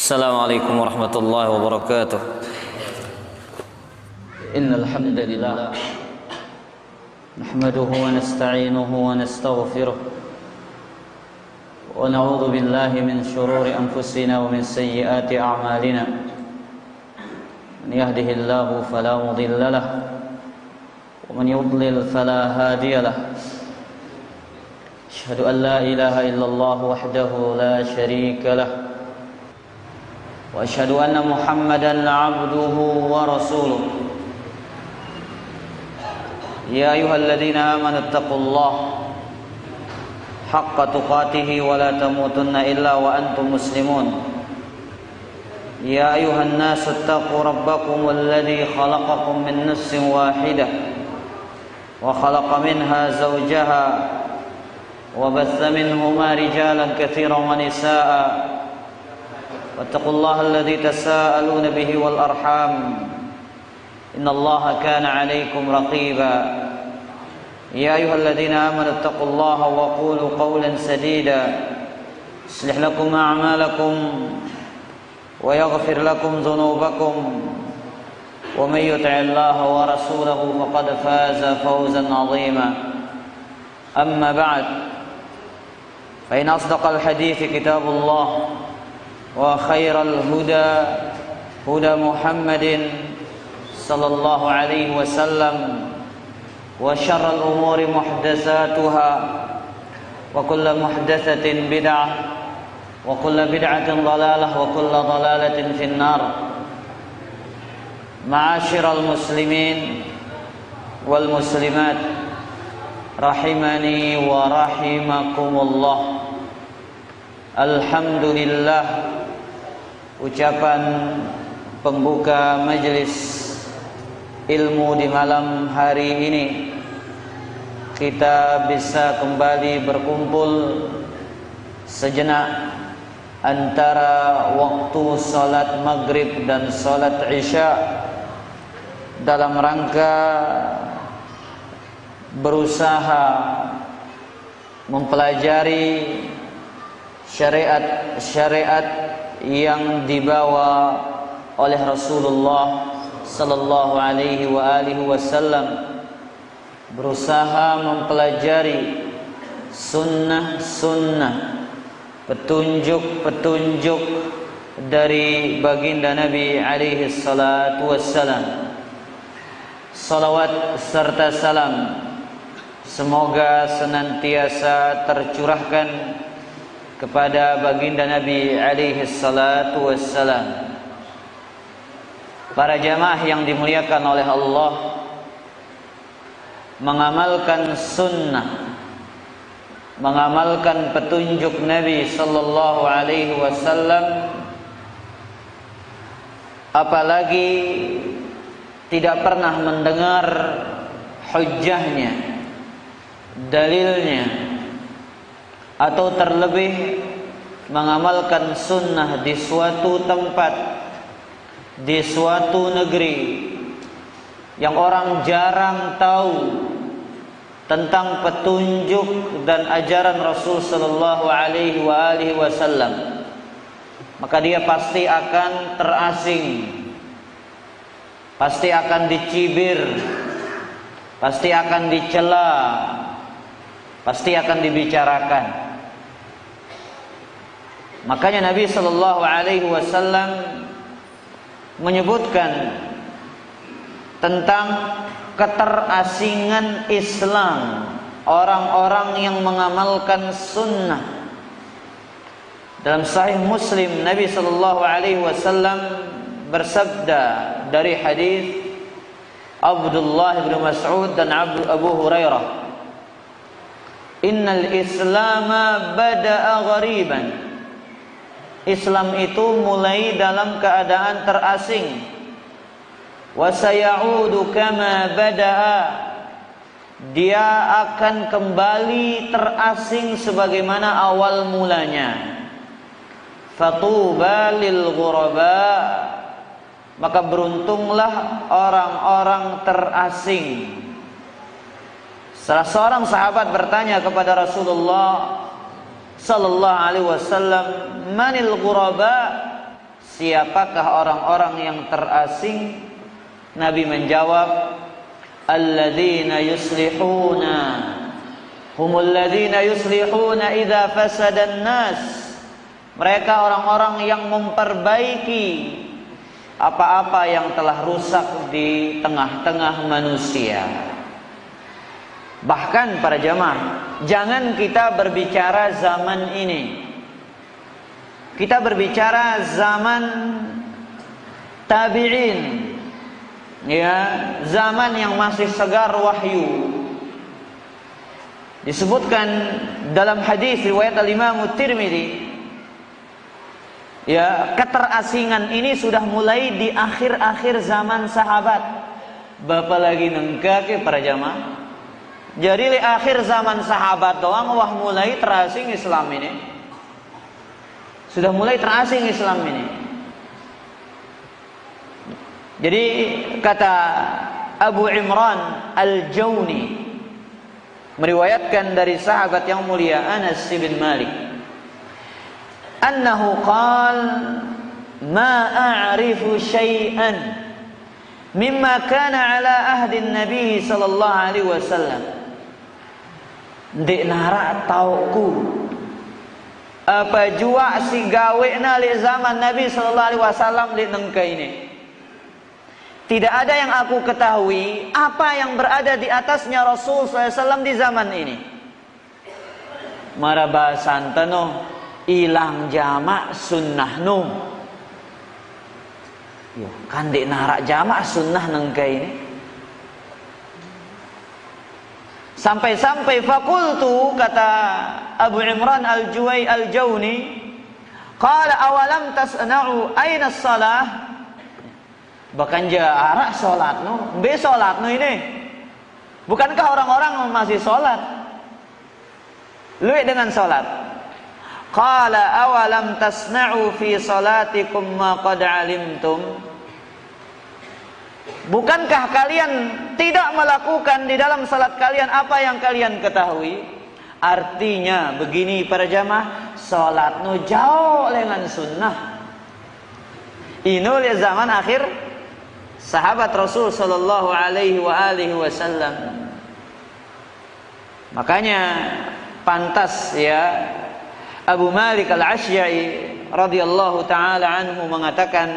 Assalamualaikum warahmatullahi wabarakatuh. Innal hamdalillah nahmaduhu wa nasta'inuhu wa nastaghfiruh wa na'udzu billahi min shururi anfusina wa min sayyiati a'malina. Man yahdihillahu fala mudilla lahu wa man yudlil fala hadiya lahu. Asyhadu an la ilaha illallah wahdahu la syarika lahu wa asyhadu anna Muhammadan 'abduhu wa rasuluh. Ya ayyuhalladzina amanu taqullaha haqqa tuqatih wa la tamutunna illa wa antum muslimun. Ya ayyuhan nasu taqu rabbakum alladzi khalaqakum min nafsin wahidah wa khalaqa minha zawjaha wa batha minhuma rijalan katsiran wa nisaa'a. واتقوا الله الذي تساءلون به والأرحام إن الله كان عليكم رقيبا يا أيها الذين آمنوا اتقوا الله وقولوا قولا سديدا يصلح لكم أعمالكم ويغفر لكم ذنوبكم ومن يطع الله ورسوله فقد فاز فوزا عظيما أما بعد فإن أصدق الحديث كتاب الله وخير الهدى هدى محمد صلى الله عليه وسلم وشر الأمور محدثاتها وكل محدثة بدعة وكل بدعة ضلالة وكل ضلالة في النار. معاشر المسلمين والمسلمات رحمني ورحمكم الله. Alhamdulillah, ucapan pembuka majelis ilmu di malam hari ini, kita bisa kembali berkumpul sejenak antara waktu salat maghrib dan salat isya dalam rangka berusaha mempelajari syariat-syariat yang dibawa oleh Rasulullah sallallahu alaihi wasallam, berusaha mempelajari sunnah-sunnah, petunjuk-petunjuk dari baginda Nabi alaihi salatu wassalam. Salawat serta salam semoga senantiasa tercurahkan kepada baginda Nabi alaihi salatu wassalam. Para jamaah yang dimuliakan oleh Allah, mengamalkan sunnah, mengamalkan petunjuk Nabi sallallahu alaihi wasallam, apalagi tidak pernah mendengar hujjahnya, dalilnya, atau terlebih mengamalkan sunnah di suatu tempat, di suatu negeri yang orang jarang tahu tentang petunjuk dan ajaran Rasul sallallahu alaihi wasallam, maka dia pasti akan terasing, pasti akan dicibir, pasti akan dicela, pasti akan dibicarakan. Makanya Nabi sallallahu alaihi wasallam menyebutkan tentang keterasingan Islam orang-orang yang mengamalkan sunnah. Dalam Sahih Muslim, Nabi sallallahu alaihi wasallam bersabda dari hadis Abdullah bin Mas'ud dan Abu Hurairah, "Innal Islama bada'a ghariban." Islam itu mulai dalam keadaan terasing. Wa sayaudu kama bada'a. Dia akan kembali terasing sebagaimana awal mulanya. Fatuba lil ghuraba. Maka beruntunglah orang-orang terasing. Salah seorang sahabat bertanya kepada Rasulullah sallallahu alaihi wasallam, "Manil ghuraba?" siapakah orang-orang yang terasing? Nabi menjawab, alladzina yuslihuna humul ladzina yuslihuna idza fasadan nas. Mereka orang-orang yang memperbaiki apa-apa yang telah rusak di tengah-tengah manusia. Bahkan para jamaah, jangan kita berbicara zaman ini. Kita berbicara zaman tabi'in, ya, zaman yang masih segar wahyu. Disebutkan dalam hadis riwayat Al-Imam Tirmidzi, ya, keterasingan ini sudah mulai di akhir-akhir zaman sahabat. Bapak lagi nengkake para jamaah. Jadi di akhir zaman sahabat doang wah mulai terasing Islam ini. Sudah mulai terasing Islam ini. Jadi kata Abu Imran Al-Jawni meriwayatkan dari sahabat yang mulia Anas bin Malik, annahu qala ma a'rifu syai'an mimma kana ala ahdi Nabi sallallahu alaihi wasallam. Dek nara tauku apa jua si gawe na li zaman Nabi sallallahu alaihi wasallam li nengka ini. Tidak ada yang aku ketahui apa yang berada di atasnya Rasul sallallahu alaihi wasallam di zaman ini. Marabasan tano ilang jamak sunnah nu. Yo, kan dek nara jamak sunnah nengka ini. Sampai-sampai fakultu, kata Abu Imran Al-Jawni, qala awalam tasna'u aina salah? Bahkan jarak salat no, be salat no ini. Bukankah orang-orang masih salat? Luwih dengan salat. Qala awalam tasna'u fi salatikum ma qad alimtum? Bukankah kalian tidak melakukan di dalam salat kalian apa yang kalian ketahui? Artinya begini para jamaah, salat nu jauh dengan sunnah. Ini zaman akhir sahabat Rasul sallallahu alaihi wasallam. Makanya pantas ya Abu Malik Al-Asy'ari radhiyallahu taala anhu mengatakan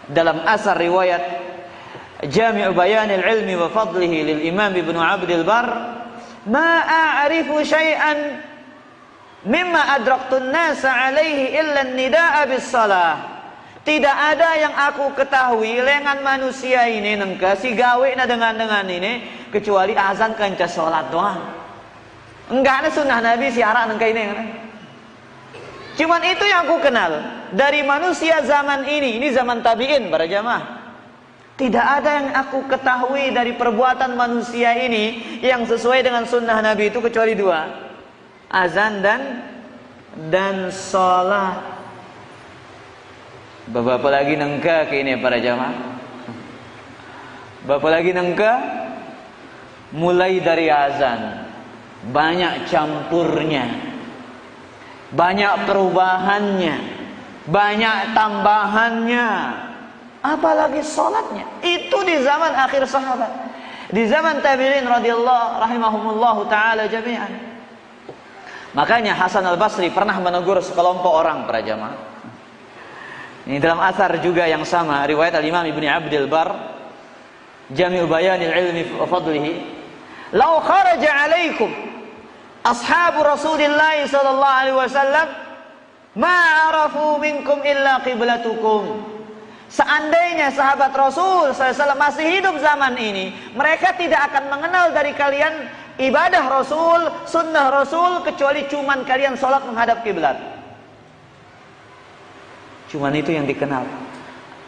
dalam asar riwayat Jami' Bayan al-Ilmi wa Fadlihi lil Imam Ibnu Abdul Bar, ma a'rifu syai'an mimma adraktu an-nasa 'alaihi illa an-nidaa bis-shalah. Tidak ada yang aku ketahui lengan manusia ini nengka si gawe na dengan ini kecuali azan kanca salat doang. Enggak ada sunnah Nabi siaran nengka ini. Cuman itu yang aku kenal dari manusia zaman ini zaman tabi'in para jamaah. Tidak ada yang aku ketahui dari perbuatan manusia ini yang sesuai dengan sunnah Nabi itu kecuali dua, azan dan sholat. Bapak lagi nengka ke ini para jamaah. Bapak lagi nengka mulai dari azan, banyak campurnya, banyak perubahannya, banyak tambahannya. Apalagi sholatnya. Itu di zaman akhir sahabat, di zaman tabi'in radhiyallahu rahimahumullahu taala jami'an. Makanya Hasan Al-Basri pernah menegur sekelompok orang para jamaah. Ini dalam asar juga yang sama riwayat Al-Imam Ibnu Abdul Bar, Jami' Bayanil Ilmi wa Fadlihi, "Lau kharaja 'alaikum ashabu Rasulillah sallallahu alaihi wasallam ma 'arafu minkum illa qiblatukum." Seandainya sahabat Rasul SAW masih hidup zaman ini, mereka tidak akan mengenal dari kalian ibadah Rasul, sunnah Rasul, kecuali cuman kalian sholat menghadap kiblat. Cuman itu yang dikenal.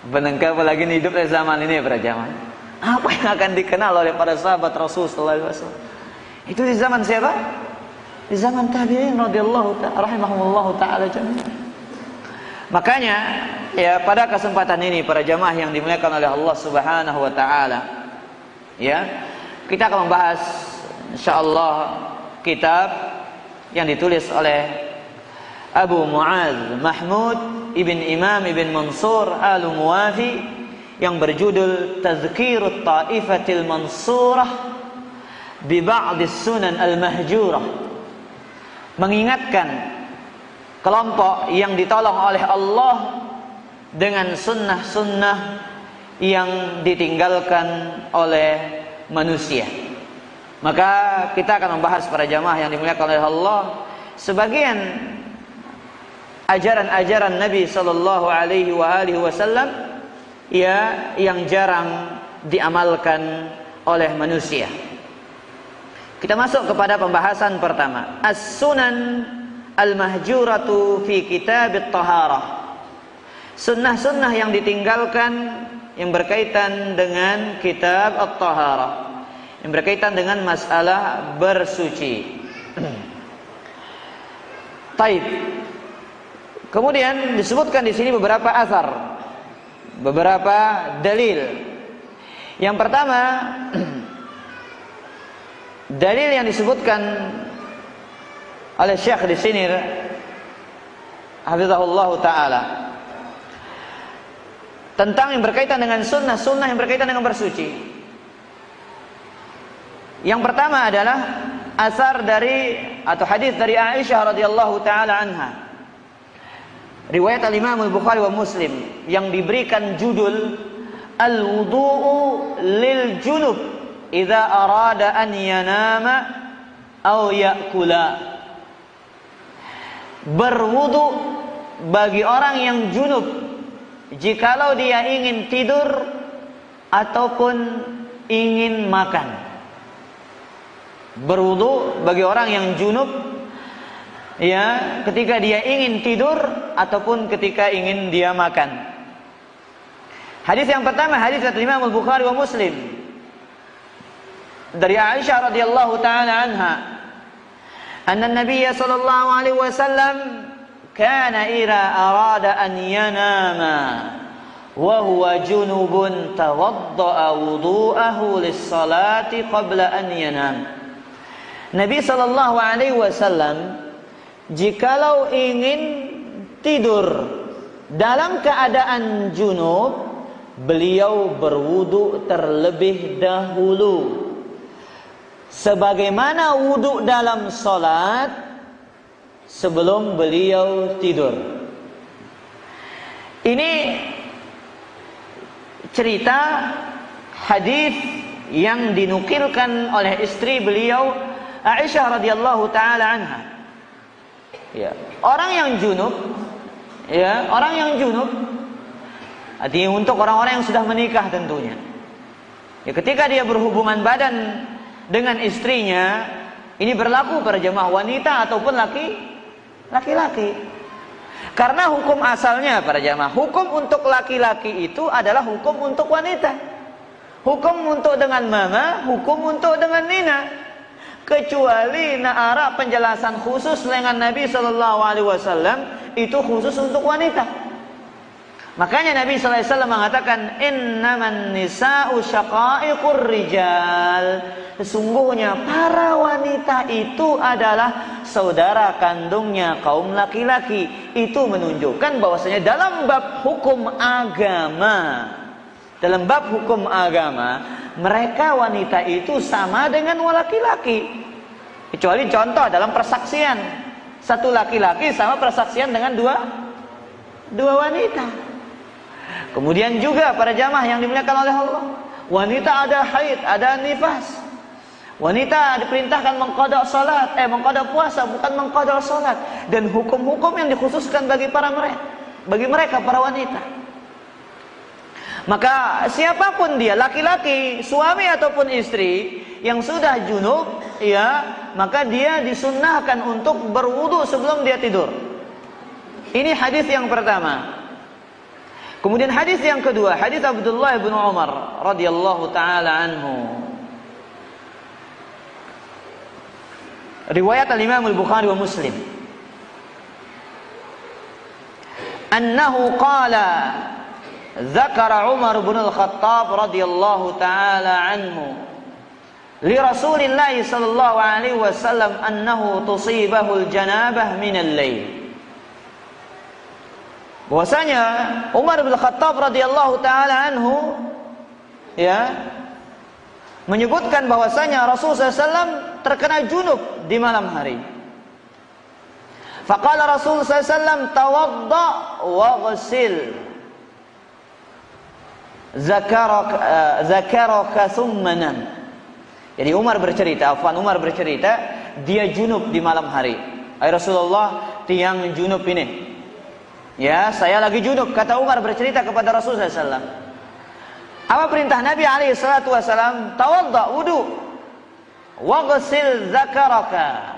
Benengkah apalagi hidup di zaman ini para jamaah. Apa yang akan dikenal oleh para sahabat Rasul SAW? Itu di zaman siapa? Di zaman tabi'in radhiyallahu ta'ala rahimahumullahu ta'ala jami'an. Makanya ya pada kesempatan ini para jamaah yang dimuliakan oleh Allah Subhanahu wa taala, ya, kita akan membahas insyaallah kitab yang ditulis oleh Abu Mu'adz Mahmud Ibn Imam Ibn Mansur Al-Muwafi yang berjudul Tazkirut Ta'ifatil Mansurah bi Ba'dis Sunan Al-Mahjurah, mengingatkan kelompok yang ditolong oleh Allah dengan sunnah-sunnah yang ditinggalkan oleh manusia. Maka kita akan membahas para jamaah yang dimuliakan oleh Allah sebagian ajaran-ajaran Nabi sallallahu alaihi wasallam ya yang jarang diamalkan oleh manusia. Kita masuk kepada pembahasan pertama, As-Sunan Al-Mahjuratu fi Kitab At-Taharah. Sunnah-sunnah yang ditinggalkan yang berkaitan dengan kitab At-Taharah, yang berkaitan dengan masalah bersuci. Taib. Kemudian disebutkan di sini beberapa asar, beberapa dalil. Yang pertama, dalil yang disebutkan oleh Syekh di sini, hafizahullah taala, tentang yang berkaitan dengan sunnah-sunnah yang berkaitan dengan bersuci. Yang pertama adalah asar dari atau hadis dari Aisyah radhiyallahu taala anha, riwayat al-Imam al-Bukhari wa Muslim, yang diberikan judul Al-Wudu'u lil Junub idza arada an yanama aw ya'kula. Berwudu bagi orang yang junub jikalau dia ingin tidur ataupun ingin makan. Berwudu bagi orang yang junub ya ketika dia ingin tidur ataupun ketika ingin dia makan. Hadis yang pertama, hadis dari Imam Al-Bukhari wa Muslim dari Aisyah radhiyallahu taala anha, anna Nabiy sallallahu alaihi wasallam kana ira arada an yanama wa huwa junubun tawadda'a wudu'ahu lis-salati qabla an yanam. Nabi sallallahu alaihi wasallam jikalau ingin tidur dalam keadaan junub, beliau berwudu terlebih dahulu sebagaimana wudu dalam salat sebelum beliau tidur. Ini cerita hadis yang dinukilkan oleh istri beliau Aisyah radhiyallahu taala anha. Ya, orang yang junub, ya, orang yang junub artinya untuk orang-orang yang sudah menikah tentunya. Ya, ketika dia berhubungan badan dengan istrinya, ini berlaku pada jemaah wanita ataupun laki-laki. Karena hukum asalnya para jamaah, hukum untuk laki-laki itu adalah hukum untuk wanita. Hukum untuk dengan mama, hukum untuk dengan nina. Kecuali na'ara penjelasan khusus dengan Nabi sallallahu alaihi wasallam itu khusus untuk wanita. Makanya Nabi sallallahu alaihi wasallam mengatakan innaman nisa'u syaqa'iqur rijal. Sesungguhnya para wanita itu adalah saudara kandungnya kaum laki-laki. Itu menunjukkan bahwasanya dalam bab hukum agama, mereka wanita itu sama dengan laki-laki. Kecuali contoh dalam persaksian, satu laki-laki sama persaksian dengan dua wanita. Kemudian juga para jamaah yang dimuliakan oleh Allah, wanita ada haid, ada nifas. Wanita diperintahkan mengqada salat, mengqada puasa, bukan mengqada salat. Dan hukum-hukum yang dikhususkan bagi mereka para wanita. Maka siapapun dia, laki-laki, suami ataupun istri yang sudah junub, ya, maka dia disunnahkan untuk berwudu sebelum dia tidur. Ini hadis yang pertama. Kemudian hadis yang kedua, hadis Abdullah bin Umar radhiyallahu taala anhu. Riwayat al-Imam al-Bukhari wa Muslim. Annahu qala ذكر عمر بن الخطاب رضي الله تعالى عنه لرسول الله صلى الله عليه وسلم أنه تصيبه الجنابة من الليل. bahwasanya Umar bin Khattab radhiyallahu taala anhu menyebutkan bahwasanya Rasulullah SAW terkena junub di malam hari. Faqala Rasulullah SAW, tawadda waghsil zakaraka thumma nam. Jadi Umar bercerita, dia junub di malam hari. Rasulullah, tiang junub ini. Ya, saya lagi junub, kata Umar bercerita kepada Rasulullah SAW. Apa perintah Nabi alaihi salatu wasallam? Tawadda, wudu. Waghsil zakaraka.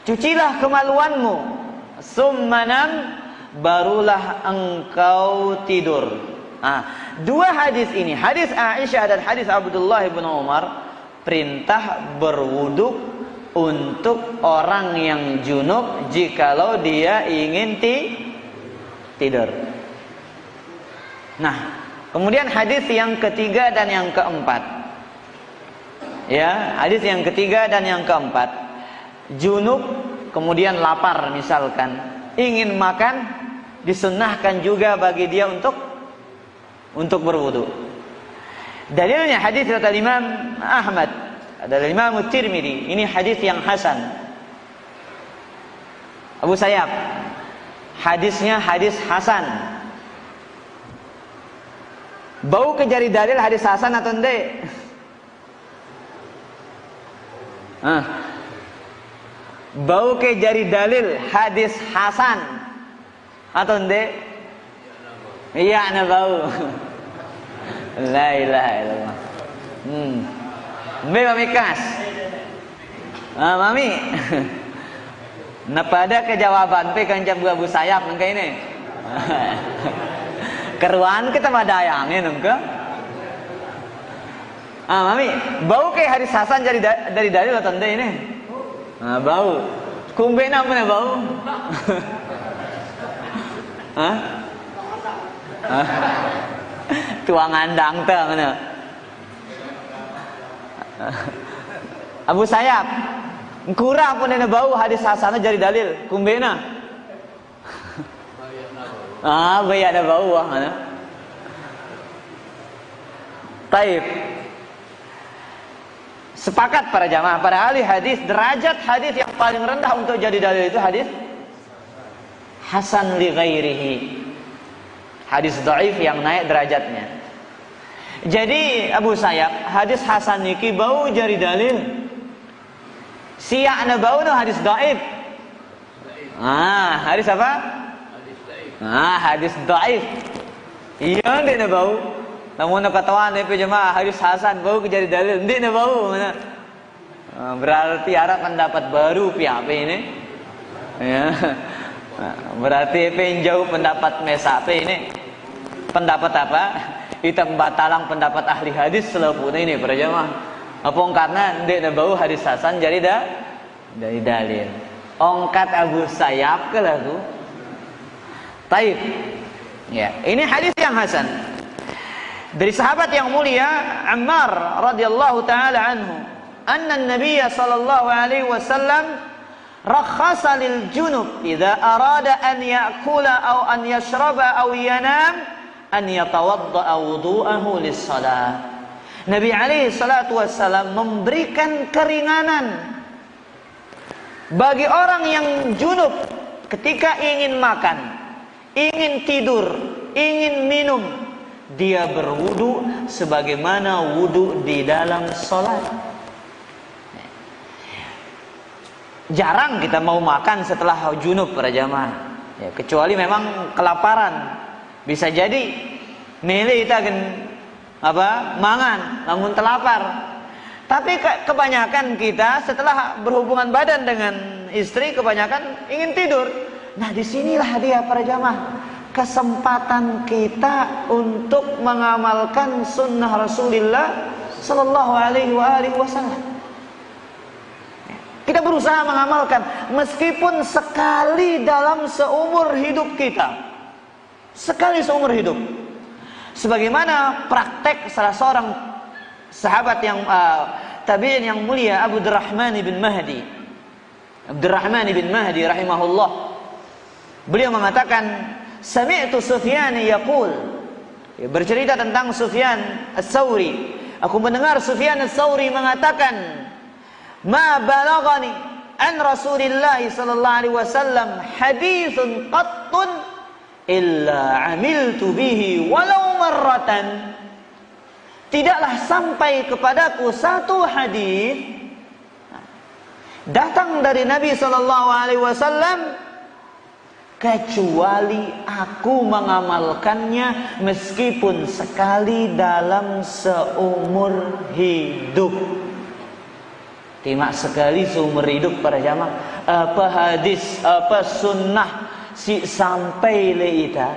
Cucilah kemaluanmu. Summa nam, barulah engkau tidur. Dua hadis ini, hadis Aisyah dan hadis Abdullah bin Umar, perintah berwudu untuk orang yang junub jikalau dia ingin tidur. Nah, kemudian hadis yang ketiga dan yang keempat. Ya, hadis yang ketiga dan yang keempat. Junub kemudian lapar misalkan, ingin makan, disunnahkan juga bagi dia untuk berwudu. Dalilnya hadis dari Imam Ahmad, dari Imam Tirmidzi, ini hadis yang hasan. Abu Sayyaf, hadisnya hadis hasan. Bau ke jari dalil hadis hasan atau enggak? Bau ke jari dalil hadis hasan atau enggak? Iya, ana bau. La ilaha illallah. Mami kas. Mami. Napada kejawaban pe kancam Abu Sayyaf nengka ini. Keruan kita madayangin nengka. Mami, bau kayak hadis hasan dari dalil atau enggak ini? Bau. Kumbe namanya bau. Tuangan dang teh mana? Abu Sayyaf, kurang pun ada bau hadis hasanah jadi dalil, kumbena. Bayar ada bau mana? Taib. Sepakat para jamaah, para ahli hadis, derajat hadis yang paling rendah untuk jadi dalil itu hadis hasan li ghairihi. Hadis dhaif yang naik derajatnya. Jadi Abu Sayyaf, hadis hasan niki bau jadi dalil. Siya na bau no hadis dhaif. Hadis apa? Hadis dhaif. Iya ndek na bau. Namun katawan pe jemaah hadis hasan bau jadi dalil, ndek na bau mana? Berarti ada pendapat baru pihak ini. Ya. Berarti jauh pendapat mesape ini. Pendapat apa? Kita membatalang pendapat ahli hadis selepuna ini para jamaah. Apa karena ndek bau hadis hasan jadi dari dalil. Ongkat Abu Sayyaf ke lagu. Taib. Ya, ini hadis yang hasan. Dari sahabat yang mulia Ammar radhiyallahu taala anhu, anna an-nabiy sallallahu alaihi wasallam rakhasa lil junub idza arada an ya'kula aw an yashraba aw yanam an yatawadda wudu'ahu lis-shalah. Nabi alaihi salatu wassalam memberikan keringanan bagi orang yang junub ketika ingin makan, ingin tidur, ingin minum, dia berwudu sebagaimana wudu di dalam salat. Jarang kita mau makan setelah junub para jamaah. Ya, kecuali memang kelaparan. Bisa jadi milih kita mangan namun terlapar. Tapi kebanyakan kita setelah berhubungan badan dengan istri kebanyakan ingin tidur. Nah, disinilah dia para jamaah kesempatan kita untuk mengamalkan sunnah Rasulullah sallallahu alaihi wasallam. Kita berusaha mengamalkan meskipun sekali dalam seumur hidup kita. Sekali seumur hidup. Sebagaimana praktek salah seorang sahabat yang tabi'in yang mulia Abdurrahman bin Mahdi. Abdurrahman bin Mahdi rahimahullah. Beliau mengatakan, sami'tu Sufyan yaqul, bercerita tentang Sufyan Ats-Tsauri, aku mendengar Sufyan Ats-Tsauri mengatakan, ma balaghani an Rasulillah sallallahu alaihi wasallam haditsun qattun illa amiltu bihi walau marratan. Tidaklah sampai kepadaku satu hadis datang dari Nabi sallallahu alaihi wasallam kecuali aku mengamalkannya meskipun sekali dalam seumur hidup. Cuma sekali seumur hidup para jamaah. Apa hadis, apa sunnah si sampai leita.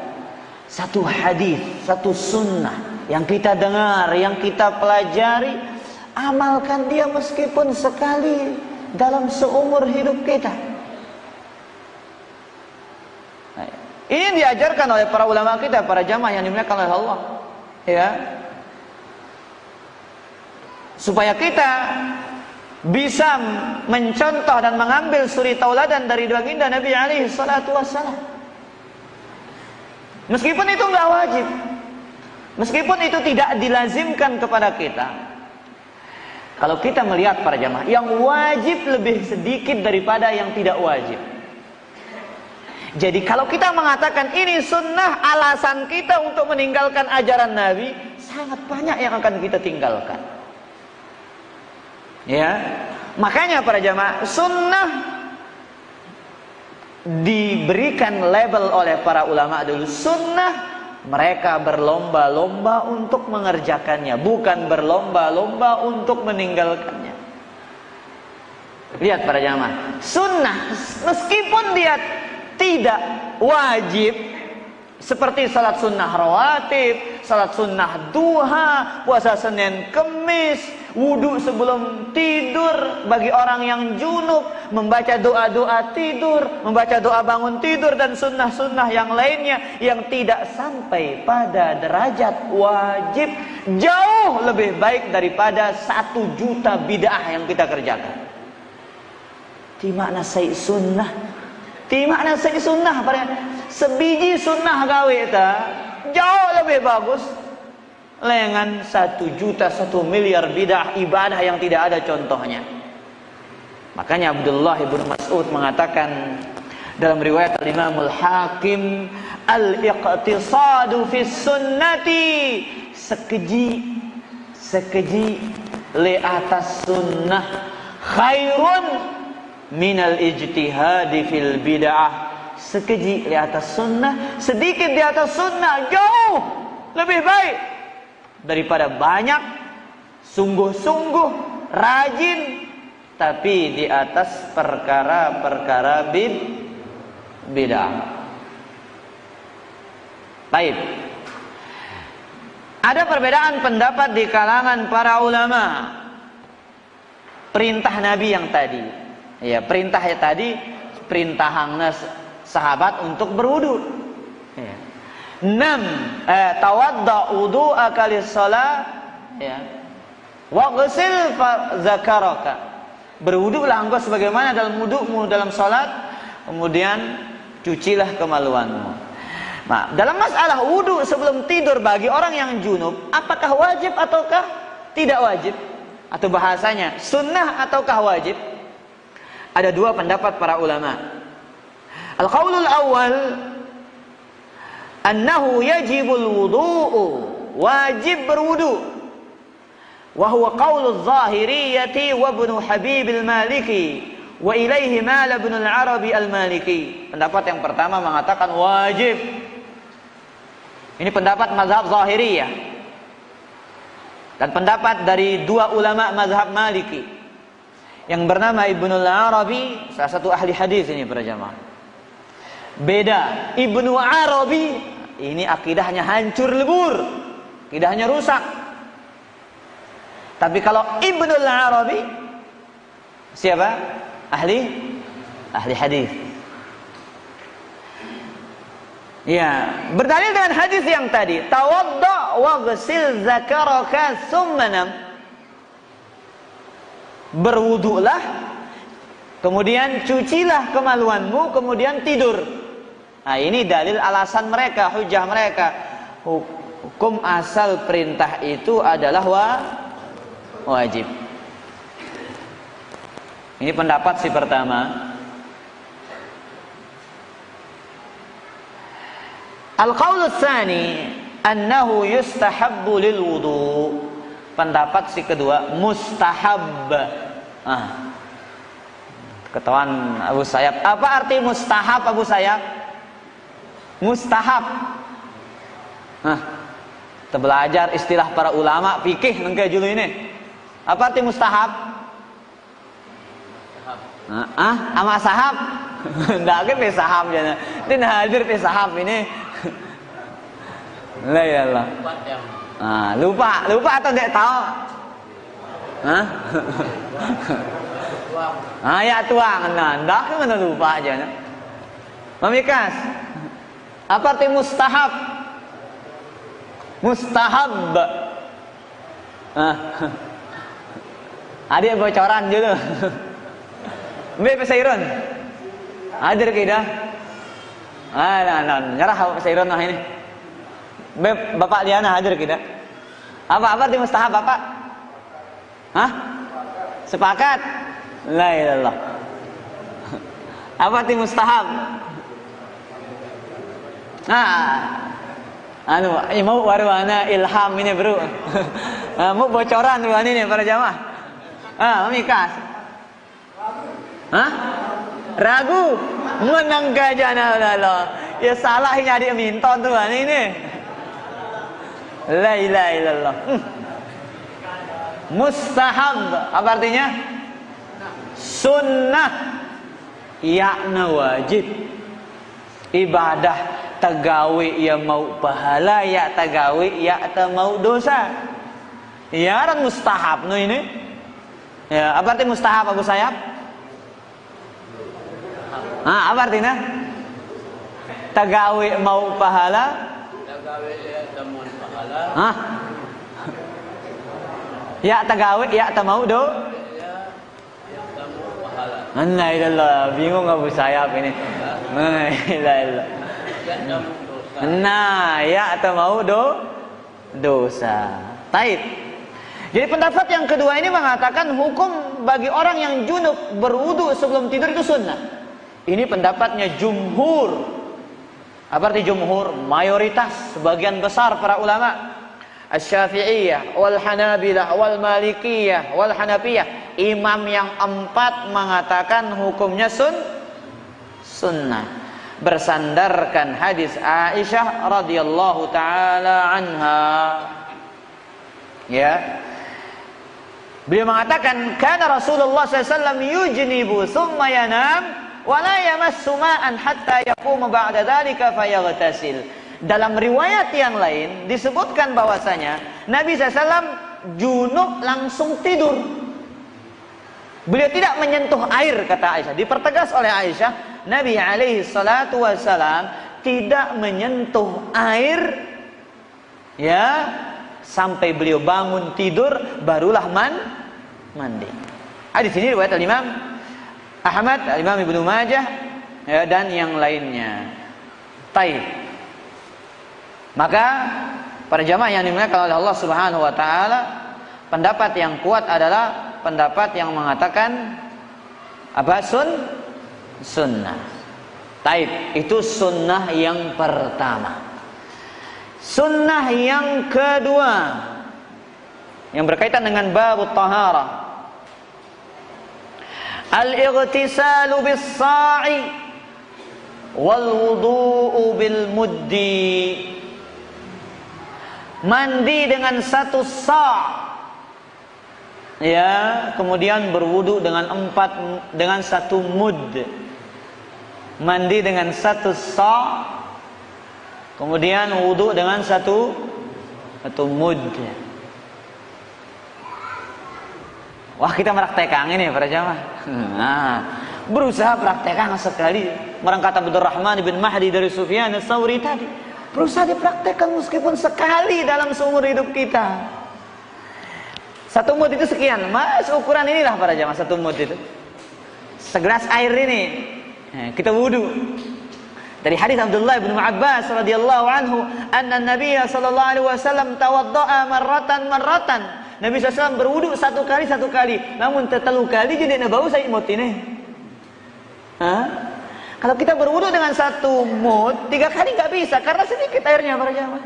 Satu hadis, satu sunnah yang kita dengar, yang kita pelajari, amalkan dia meskipun sekali dalam seumur hidup kita. Ini diajarkan oleh para ulama kita, para jamaah yang dimuliakan oleh Allah, ya. Supaya kita bisa mencontoh dan mengambil suri tauladan dari baginda Nabi alaihi salatu wassalam. Meskipun itu enggak wajib, meskipun itu tidak dilazimkan kepada kita. Kalau kita melihat para jamaah, yang wajib lebih sedikit daripada yang tidak wajib. Jadi kalau kita mengatakan ini sunnah, alasan kita untuk meninggalkan ajaran Nabi sangat banyak yang akan kita tinggalkan. Ya, makanya para jamaah, sunnah diberikan label oleh para ulama dulu. Sunnah mereka berlomba-lomba untuk mengerjakannya, bukan berlomba-lomba untuk meninggalkannya. Lihat para jamaah, sunnah meskipun dia tidak wajib, seperti salat sunnah rawatib, salat sunnah duha, puasa Senin Kemis, wudu sebelum tidur bagi orang yang junub, membaca doa-doa tidur, membaca doa bangun tidur, dan sunnah-sunnah yang lainnya yang tidak sampai pada derajat wajib, jauh lebih baik daripada 1 juta bid'ah yang kita kerjakan. Di makna say sunnah, di makna say sunnah, sebiji sunnah gawe ta jauh lebih bagus lengan 1 juta 1 miliar bid'ah ibadah yang tidak ada contohnya. Makanya Abdullah ibn Mas'ud mengatakan dalam riwayat Al-Imam Al-Hakim, al-iqtisadu fi sunnati, sekeji li atas sunnah khairun minal ijtihadi fil bid'ah. Sekeji di atas sunnah, sedikit di atas sunnah jauh lebih baik daripada banyak sungguh-sungguh rajin tapi di atas perkara-perkara bid'ah. Baik. Ada perbedaan pendapat di kalangan para ulama. Perintah Nabi yang tadi, ya, perintahnya tadi perintah hangna sahabat untuk berwudu. Ya. 6. Tawadda wudu'aka lis-shalah, ya. Waghsil zakaraka. Berwudulah engkau sebagaimana dalam wudu'mu dalam salat, kemudian cucilah kemaluanmu. Nah, dalam masalah wudu sebelum tidur bagi orang yang junub, apakah wajib ataukah tidak wajib? Atau bahasanya sunnah ataukah wajib? Ada 2 pendapat para ulama. Al-qaulul awal annahu yajibul wudu'u, wajib berwudu. Wa huwa qauluz zahiriyyati wa ibnu Habib al-Maliki wa ilaihi mal ibn al-Arabi al-Maliki. Pendapat yang pertama mengatakan wajib. Ini pendapat mazhab Zahiriyah dan pendapat dari 2 ulama mazhab Maliki yang bernama Ibnu al-Arabi, salah satu ahli hadis ini para jamaah. Beda, Ibnu Arabi ini akidahnya hancur lebur, akidahnya rusak. Tapi kalau Ibnu Arabi siapa? Ahli hadis. Ya, berdalil dengan hadis yang tadi, tawadda waghsil zakaraka tsumma nam. Berwudulah, kemudian cucilah kemaluanmu, kemudian tidur. Nah, ini dalil alasan mereka, hujah mereka. Hukum asal perintah itu adalah wajib. Ini pendapat si pertama. Al-qaulu tsani annahu yustahabbu lil wudu. Pendapat si kedua mustahab. Ketahuan Abu Sayyaf. Apa arti mustahab Abu Sayyaf? Mustahab. Kita belajar istilah para ulama fikih nengke dulu ini. Apa arti mustahab? Ama sahab? Ndak ke pe sahab jana. Tin hadir pe sahab ini. La ya Allah. Lupa atau tidak tahu? Ya tuang. Nah, ndak ke mana lupa aja. Mamikas. Apa arti mustahab? Mustahab. Adik bocoran dulu. Mbak pesairun. Hadir kita. Nyerah pesairun nah ini. Mbak Bapak Liana hadir kita. Apa arti mustahab Bapak? Sepakat? La ilallah. Apa arti mustahab? Mau warwana ilham ini bro. Mau bocoran tuan ini para jamaah. Mikas. Ragu. Menang gajana lala. Ya salahnya dia minton tuan ini. La ilaha illallah. Mustahab apa artinya? Sunnah. Yakna wajib. Ibadah tagawi ya mau pahala ya tagawi ya ta mau dosa. Ya ran mustahab no ini. Ya, apa arti mustahab Abu Sayyaf? Apa artinya? Tagawi mau pahala? Tagawi ya ta mau pahala. Ya tagawi ya ta mau ya ta mau pahala. Annailallah, bingung Abu Sayyaf ini. Annailallah. Ya atau mau dosa. Taib. Jadi pendapat yang kedua ini mengatakan hukum bagi orang yang junub berwudu sebelum tidur itu sunnah. Ini pendapatnya jumhur. Apa arti jumhur? Mayoritas, sebagian besar para ulama. Asy-Syafi'iyah, wal Hanabilah, wal Malikiyah, wal Hanafiyah. Imam yang 4 mengatakan hukumnya sunnah. Bersandarkan hadis Aisyah radhiyallahu taala anha. Ya. Beliau mengatakan kana Rasulullah sallallahu alaihi wasallam yujnibu thumma yanam wa la yamassu ma'an hatta yaquma ba'da dzalika fayaghtasil. Dalam riwayat yang lain disebutkan bahwasanya Nabi SAW junub langsung tidur. Beliau tidak menyentuh air kata Aisyah. Dipertegas oleh Aisyah Nabi alaihi salatu wassalam tidak menyentuh air ya sampai beliau bangun tidur barulah mandi. Hadis ini riwayat Imam Ahmad, Imam Ibnu Majah ya, dan yang lainnya. Taib. Maka para jamaah yang dimuliakan oleh Allah Subhanahu wa taala, pendapat yang kuat adalah pendapat yang mengatakan apa sunnah. Taib, itu sunnah yang pertama. Sunnah yang kedua yang berkaitan dengan bab taharah. Al-ightisalu bis-sa'i wal wudu'u bil muddi. Mandi dengan 1 sa'. Ya, kemudian berwudu dengan 1 mud. Mandi dengan 1 sa', kemudian wudu dengan 1 mud. Wah, kita praktekkan ini para jamaah. Berusaha praktekkan sekali. Orang kata Abdurrahman bin Mahdi dari Sufyan Ats-Tsauri tadi, berusaha dipraktekkan meskipun sekali dalam seumur hidup kita. 1 mud itu sekian. Mas, ukuran inilah para jamaah 1 mud itu. Segelas air ini. Kita wudu. Dari hadis Abdullah bin Abbas radhiyallahu anhu, anna Nabiy sallallahu alaihi wasallam tawaddaa marratan. Nabi SAW berwudu satu kali, namun tetelu kali jadi na bau saya imut ini. Kalau kita berwudu dengan satu mud 3 kali nggak bisa karena sedikit airnya para jamaah.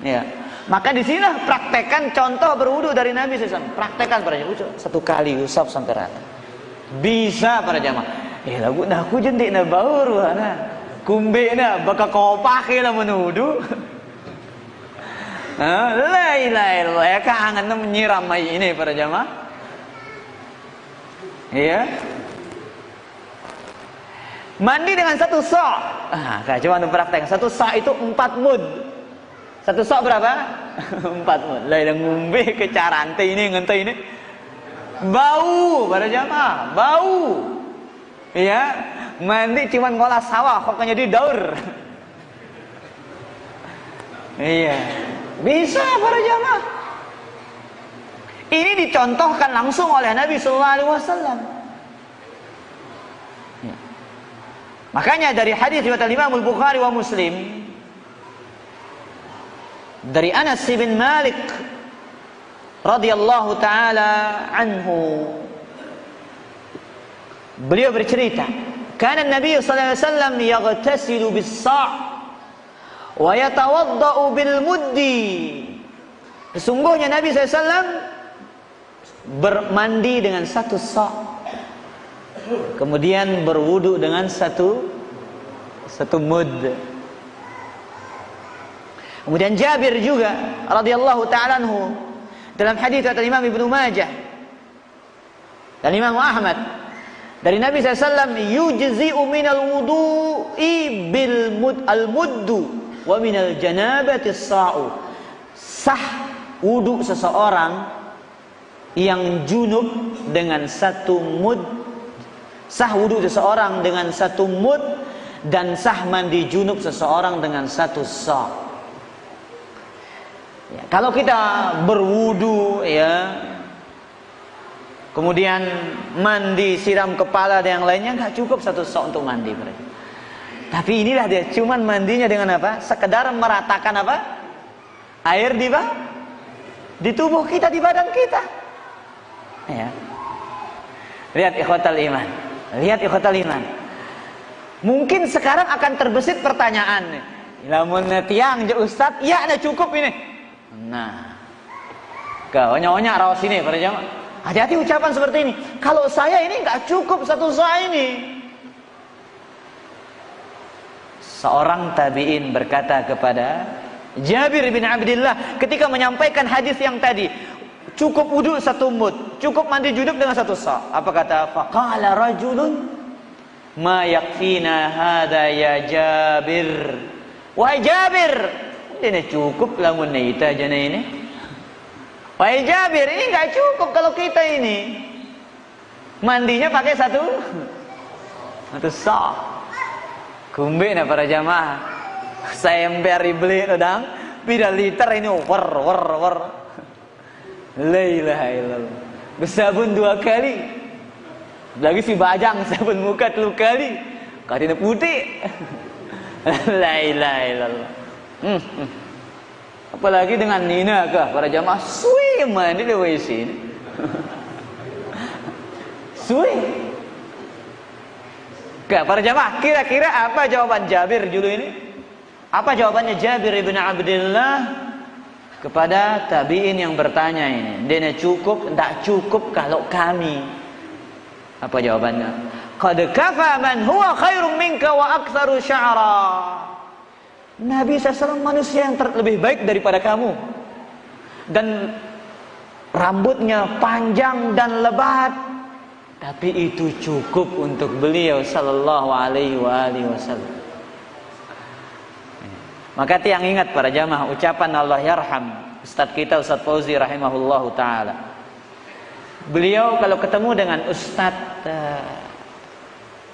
Ya. Maka di sini praktekkan contoh berwudu dari Nabi SAW. Praktekkan para jamaah, satu kali usap sampai rata. Bisa para jamaah. Lagu nak aku jentik na baur wana. Kumbe na baka kau pakai lah menudu. La ilaha illallah, kangen menyiram ini para jamaah. Iya. Mandi dengan satu sa'. Coba untuk praktek. Satu sa' itu 4 mud. Satu sa' berapa? 4 mud. Lah yang ngumbe ke carante ini ngente ini. Bau para jamaah, bau. Iya, mandi cuman ngolah sawah, pokoknya di daur. Iya, bisa para jamaah. Ini dicontohkan langsung oleh Nabi Sallallahu Alaihi Wasallam. Ya. Makanya dari hadis riwayat Imam Al-Bukhari wa Muslim dari Anas bin Malik radhiyallahu taala anhu, beliau bercerita, kana Nabi sallallahu alaihi wasallam yaghtasilu bis-sa' wa yatawaddau bil muddi. Sesungguhnya Nabi sallallahu alaihi wasallam bermandi dengan satu sa', kemudian berwudu dengan satu mud. Kemudian Jabir juga radhiyallahu taala anhu dalam hadis dari Imam Ibnu Majah dan Imam Ahmad dari Nabi SAW, yujzi'u minal wudu'i bil al-muddu wa minal janabati sa'u. Sah wudu seseorang yang junub dengan satu mud, sah wudu seseorang dengan satu mud, dan sah mandi junub seseorang dengan satu sa'. Ya, kalau kita berwudu ya, kemudian mandi, siram kepala dan yang lainnya, nggak cukup satu sok untuk mandi berarti. Tapi inilah dia, cuman mandinya dengan apa? Sekedar meratakan apa? Air di tubuh kita, di badan kita. Ya. Lihat ikhwatal iman. Lihat ikhwatal iman. Mungkin sekarang akan terbesit pertanyaan. Lamun tiang je Ustaz, ya ada cukup ini. Nah, kau nyonya rawas ini para jamaah. Hati-hati ucapan seperti ini. Kalau saya ini nggak cukup satu sa' ini. Seorang tabi'in berkata kepada Jabir bin Abdullah ketika menyampaikan hadis yang tadi, cukup wudu satu mud, cukup mandi junub dengan satu sa'. Apa kata? Faqala rajulun ma yakfina hada ya Jabir. Wahai Jabir, ini cukup lamun kita aja ini. Wahai Jabir, ini nggak cukup kalau kita ini mandinya pakai satu sa'. Kumbe na para jamaah. Saya beri beli udang, pida liter ini war. La ilaha illallah. Bersabun 2 kali. Lagi si bajang sabun muka 3 kali. Katina putih. La ilaha illallah. Apalagi dengan Nina kah para jamaah suwi mandi di WC ini. Suwi. Kah para jamaah, kira-kira apa jawaban Jabir dulu ini? Apa jawabannya Jabir ibn Abdullah kepada tabi'in yang bertanya ini? Dia cukup, tak cukup kalau kami. Apa jawabannya? Qad kafa man huwa khairum minka wa aktsaru sya'ra. Nabi SAW manusia yang lebih baik daripada kamu, dan rambutnya panjang dan lebat, tapi itu cukup untuk beliau sallallahu alaihi wasallam. Maka tiang ingat para jamaah ucapan Allah yarham Ustaz kita Ustaz Fauzi rahimahullahu taala. Beliau kalau ketemu dengan Ustaz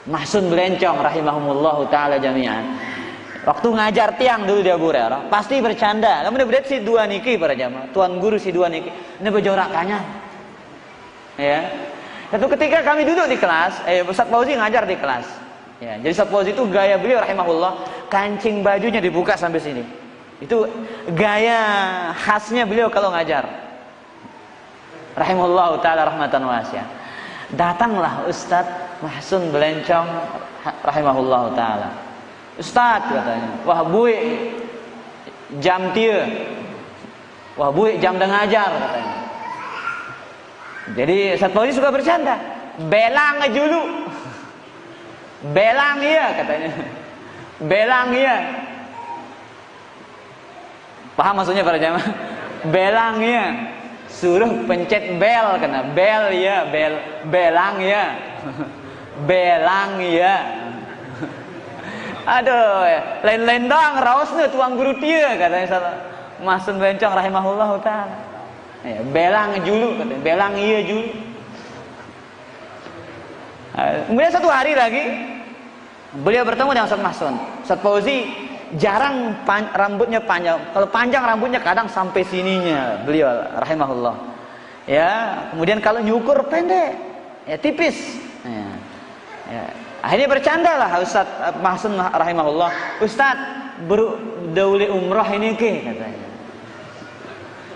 Mahsun Belencong rahimahumullahu taala jami'an, waktu ngajar tiang dulu dia burera, pasti bercanda. Namun dia si dua niki para jamaah, tuan guru si dua niki, ini bejorakannya. Ya. Satu ketika kami duduk di kelas, Ustaz Fauzi ngajar di kelas. Ya, jadi Ustaz Fauzi itu gaya beliau rahimahullah, kancing bajunya dibuka sampai sini. Itu gaya khasnya beliau kalau ngajar. Rahimahullah taala rahmatan wasi'ah. Datanglah Ustaz Mahsun Belencong rahimahullah taala. Ustaz katanya, wah bui jam tia. Wah bui jam dah ngajar katanya. Jadi Ustaz Fauzi suka bercanda. Belang dulu. Belang ya katanya. Belang ya. Paham maksudnya para jamaah? Belang ya. Suruh pencet bel kena. Bel ya, belang ya. Belang ya. Aduh, lain-lain doang raosnya tuang guru dia katanya Mahsun Bencong rahimahullah taala. Ya, belang julu katanya. Belang iya julu. Kemudian satu hari lagi beliau bertemu dengan Ustaz Mahsun. Ustaz Fauzi jarang rambutnya panjang. Kalau panjang rambutnya kadang sampai sininya beliau rahimahullah. Ya, kemudian kalau nyukur pendek, ya tipis. Ya. Akhirnya bercandalah Ustaz Mahsun rahimahullah. Ustaz, dauli umrah ini ke katanya.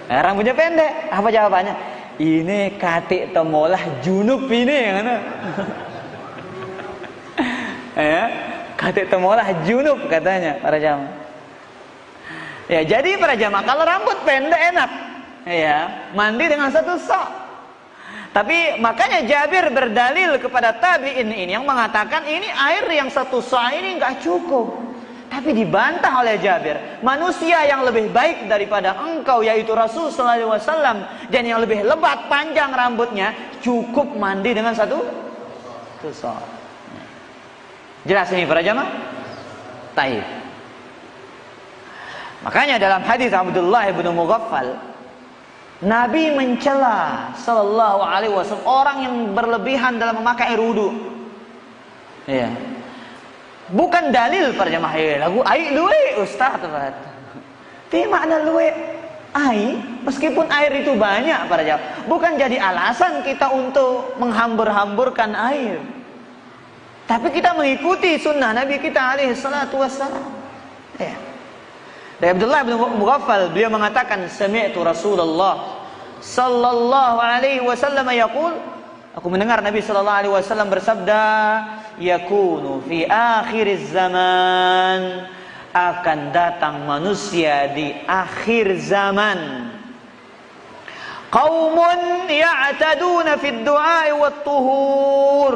Rambutnya pendek. Apa jawabannya? Ini katik temolah junub ini kan. Ya, katik temolah junub katanya para jamaah. Ya, jadi para jamaah kalau rambut pendek enak. Ya, mandi dengan satu sok. Tapi makanya Jabir berdalil kepada tabi'in ini yang mengatakan ini air yang satu sok ini enggak cukup. Tapi dibantah oleh Jabir, manusia yang lebih baik daripada engkau yaitu Rasul sallallahu alaihi wasallam dan yang lebih lebat panjang rambutnya cukup mandi dengan satu sok. Jelas ini para jamaah? Taib. Makanya dalam hadis Abdullah bin Mughaffal, Nabi mencela sallallahu alaihi wasallam orang yang berlebihan dalam memakai air wudu. Ya. Bukan dalil para jamaah lagu ai luwe ustaz tepat. Ti makna luwe ai meskipun air itu banyak para jamaah, bukan jadi alasan kita untuk menghambur-hamburkan air. Tapi kita mengikuti sunnah Nabi kita alaihi salatu wassalam. Ya. Dari Abdullah bin Mughaffal beliau mengatakan sami'tu Rasulullah sallallahu alaihi wasallam yaqul, aku mendengar Nabi sallallahu alaihi wasallam bersabda, yakunu fi akhiriz zaman, akan datang manusia di akhir zaman, qaumun ya'taduna fid du'a wat tuhur,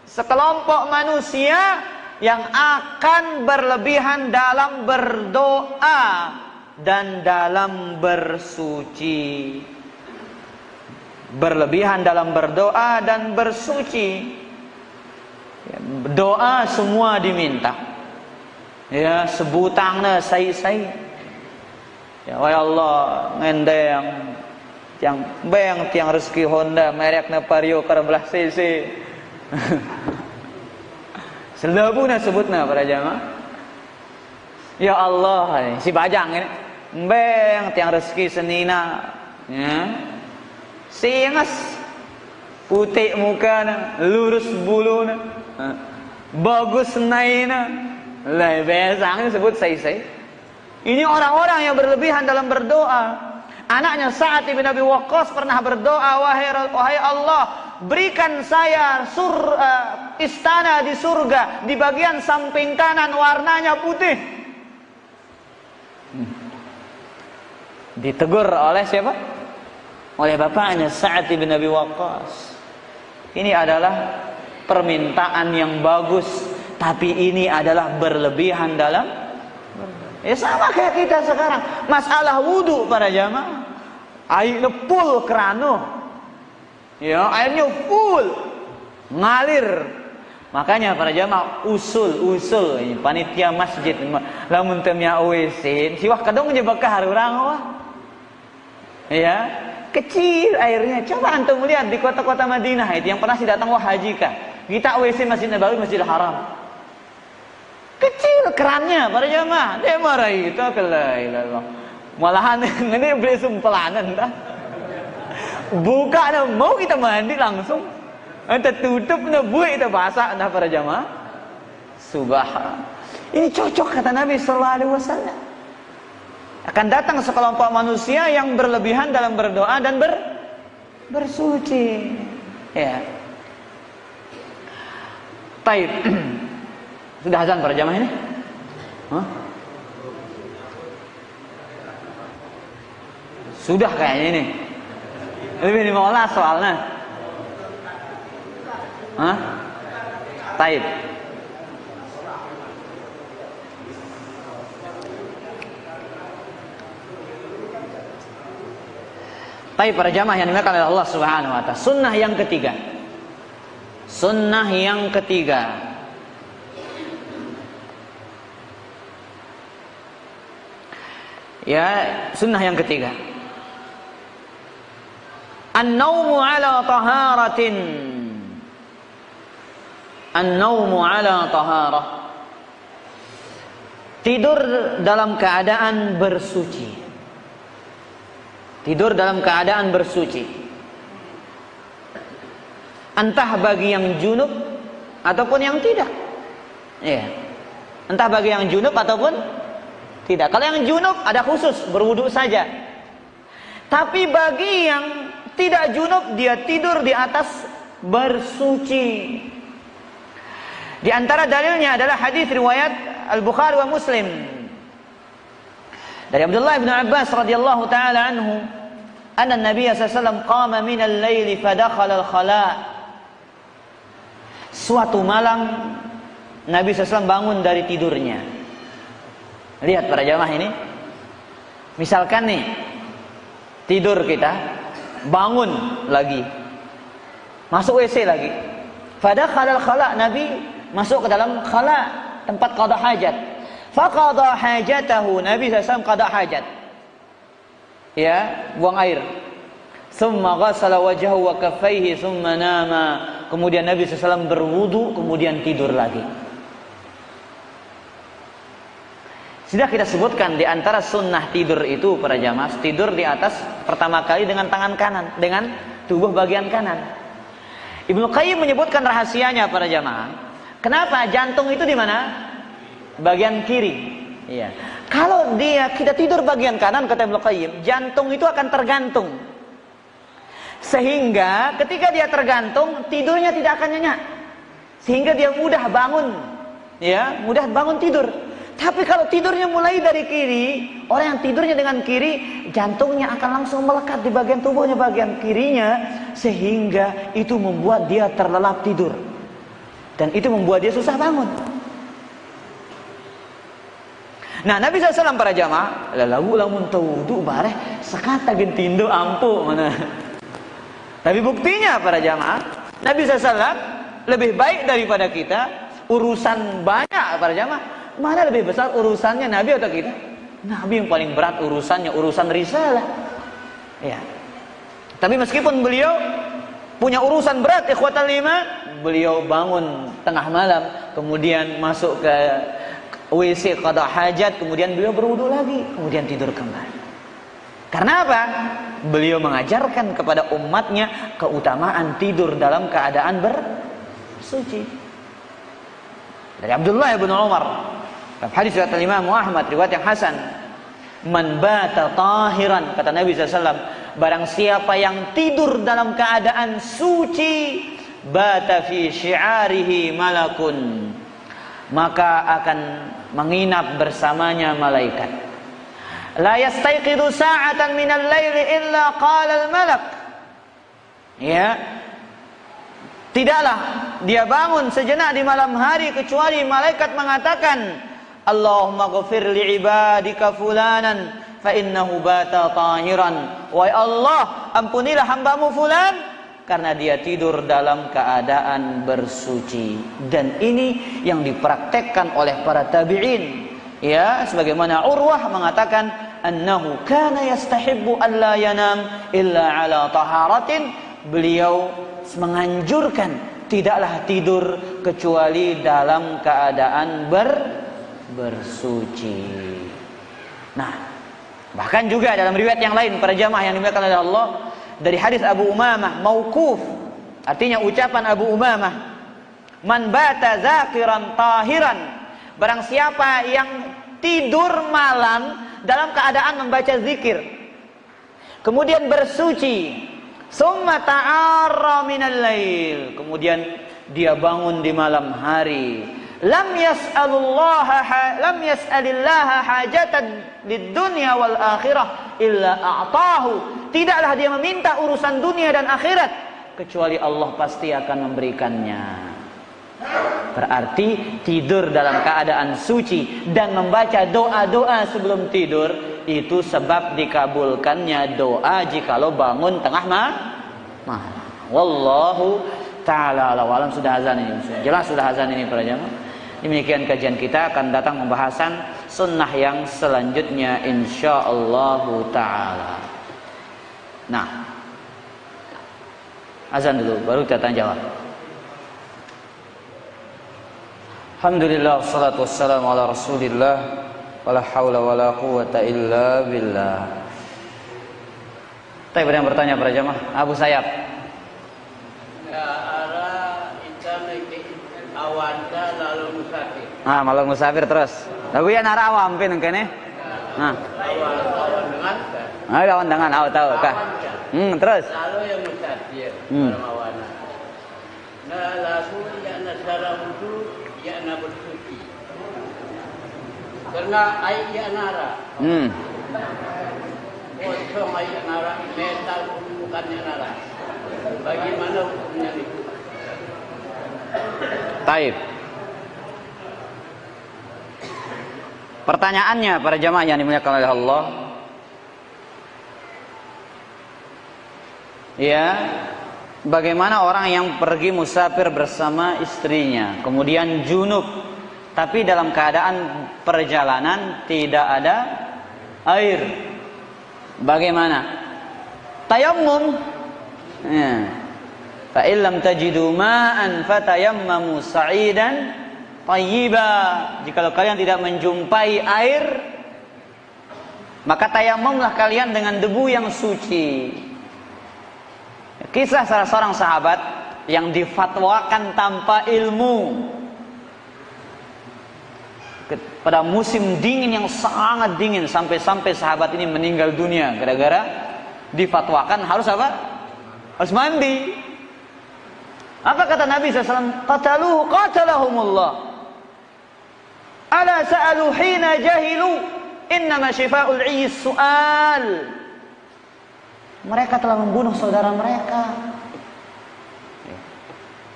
sekelompok manusia yang akan berlebihan dalam berdoa dan dalam bersuci. Berlebihan dalam berdoa dan bersuci. Doa semua diminta. Ya, sebutangna sai-sai. Ya, wahai Allah, ngendeng tiang rezeki Honda merekna Vario 14 cc. Selebuna sebutna para jamaah. Ya Allah, si bajang ini beng tiang rezeki senina. Ya. Singas putih mukana, lurus buluna, bagus naina. Lah biasanya sebut sai-sai. Ini orang-orang yang berlebihan dalam berdoa. Anaknya Sa'ad bin Abi Waqqas pernah berdoa, wahai Allah, berikan saya istana di surga di bagian samping kanan warnanya putih. Ditegur oleh siapa? Oleh bapaknya Sa'ad bin Abi Waqqas. Ini adalah permintaan yang bagus, tapi ini adalah berlebihan dalam. Ya sama kayak kita sekarang. Masalah wudu para jamaah. Airnya full kerano. Ya, airnya full. Ngalir. Makanya para jamaah usul ini panitia masjid lamun teu nya WC, siwah kadang nya bakah urang wah. Ya, kecil airnya. Coba antum lihat di kota-kota Madinah itu yang pernah datang wah haji kan. Kita WC Masjid Nabawi, Masjidil Haram. Kecil kerannya para jamaah. Dia marah itu kelailah. Malahan ini beli sumpelanan dah. Buka dah mau kita mandi langsung. Ente tutup dah buat kita basah dah para jamaah. Subhan. Ini cocok kata Nabi sallallahu alaihi wasallam. Akan datang sekelompok manusia yang berlebihan dalam berdoa dan bersuci. Ya. Taib. Sudah azan para jamaah ini? Hah? Sudah kayaknya ini. Lebih 15 soalnya. Hah? Taib. Taib para jamaah yang dimuliakan oleh Allah Subhanahu wa taala. Sunnah yang ketiga. Sunnah yang ketiga. Ya, sunnah yang ketiga. An-naumu ala taharatin. An-naumu ala taharah. Tidur dalam keadaan bersuci. Tidur dalam keadaan bersuci. Entah bagi yang junub ataupun yang tidak. Ya. Entah bagi yang junub ataupun tidak. Kalau yang junub ada khusus, berwudu saja. Tapi bagi yang tidak junub, dia tidur di atas bersuci. Di antara dalilnya adalah hadis riwayat Al-Bukhari wa Muslim. Dari Abdullah bin Abbas radhiyallahu taala anhu, anna Nabi sallallahu alaihi wasallam qama min al-lail fa dakhala al-khala. Suatu malam Nabi SAW bangun dari tidurnya. Lihat para jamaah ini. Misalkan nih, tidur kita, bangun lagi, masuk WC lagi. Fadakhala al-khala, Nabi masuk ke dalam khala, tempat qada hajat. Faqada hajatahu, Nabi SAW qada hajat. Ya, buang air. Thumma ghassala wajhahu wa kaffaihi thumma nama. Kemudian Nabi SAW berwudu, kemudian tidur lagi. Sudah kita sebutkan di antara sunnah tidur itu para jamaah, tidur di atas pertama kali dengan tangan kanan, dengan tubuh bagian kanan. Ibnu Qayyim menyebutkan rahasianya para jamaah. Kenapa jantung itu di mana? Bagian kiri. Iya. Kalau kita tidur bagian kanan, kata Ibnu Qayyim, jantung itu akan tergantung. Sehingga ketika dia tergantung, tidurnya tidak akan nyenyak. Sehingga dia mudah bangun. Ya, mudah bangun tidur. Tapi kalau tidurnya mulai dari kiri, orang yang tidurnya dengan kiri, jantungnya akan langsung melekat di bagian tubuhnya bagian kirinya, sehingga itu membuat dia terlelap tidur. Dan itu membuat dia susah bangun. Nah, Nabi SAW para jamaah, lamun tawudu bareh sekata gentindo ampu mana. Tapi buktinya para jamaah, Nabi SAW lebih baik daripada kita, urusan banyak para jamaah. Mana lebih besar urusannya Nabi atau kita? Nabi yang paling berat urusannya, urusan risalah. Ya. Tapi meskipun beliau punya urusan berat, ikhwatal lima, beliau bangun tengah malam, kemudian masuk ke WC qada hajat, kemudian beliau berwudu lagi, kemudian tidur kembali. Karena apa? Beliau mengajarkan kepada umatnya keutamaan tidur dalam keadaan bersuci. Dari Abdullah bin Umar, hadis riwayat Imam Ahmad, riwayat yang hasan, man bata tahiran, kata Nabi SAW, barang siapa yang tidur dalam keadaan suci, bata fi syi'arihi malakun, maka akan menginap bersamanya malaikat. La yastayqidu sa'atan minal laili illa qala al-malak. Ya. Tidaklah dia bangun sejenak di malam hari kecuali malaikat mengatakan, Allahumma ghafir li ibadika fulanan fa innahu bata tahiran. Wahai Allah, ampunilah hambamu fulan karena dia tidur dalam keadaan bersuci. Dan ini yang dipraktekkan oleh para tabi'in. Ya, sebagaimana Urwah mengatakan, annahu kana yastahibbu an la yanam illa ala taharatin. Beliau menganjurkan tidaklah tidur kecuali dalam keadaan bersuci. Nah, bahkan juga dalam riwayat yang lain para jamaah yang dimuliakan oleh Allah, dari hadis Abu Umamah mauquf, artinya ucapan Abu Umamah, Man bata zakiran tahiran. Barang siapa yang tidur malam dalam keadaan membaca zikir, kemudian bersuci, summa ta'arra minal lail, kemudian dia bangun di malam hari, lam yas'alillaha hajatan lid dunya wal akhirah illa a'tahu. Tidaklah dia meminta urusan dunia dan akhirat kecuali Allah pasti akan memberikannya. Berarti tidur dalam keadaan suci dan membaca doa-doa sebelum tidur itu sebab dikabulkannya doa jikalau bangun tengah malam. Wallahu ta'ala alam. Sudah azan ini, jelas sudah azan ini para jamaah. Demikian kajian kita, akan datang pembahasan sunnah yang selanjutnya insyaallah ta'ala. Nah, azan dulu baru kita tanya jawab. Alhamdulillah wassalatu wassalamu ala Rasulillah wala haula wala quwata illa billah. Tapi ada yang bertanya para jamaah, Abu Sayyaf. Malam musafir terus. Lagu ya nara awam pin kene. Lawan dengan tahu kah? Terus. Lalu yang musafir mawana. Nah, lalu yang nasara wudu yang bersuci. Karena air yang nara. Kosong air nara, metal bukannya nara. Bagaimana hukumnya itu? Taib. Pertanyaannya para jamaah yang dimuliakan oleh Allah, ya, bagaimana orang yang pergi musafir bersama istrinya, kemudian junub, tapi dalam keadaan perjalanan tidak ada air, bagaimana? Tayammum. Ya. Fa illam tajidu ma'an fatayammamu sa'idan thayyiba. Jikalau kalian tidak menjumpai air, maka tayammumlah kalian dengan debu yang suci. Kisah salah seorang sahabat yang difatwakan tanpa ilmu pada musim dingin yang sangat dingin, sampai-sampai sahabat ini meninggal dunia gara-gara difatwakan harus apa? Harus mandi. Apa kata Nabi SAW? Qataluhu qatalahumullah. Ala sa'alu hina jahilu. Innama syifa'ul iyis su'al. Mereka telah membunuh saudara mereka.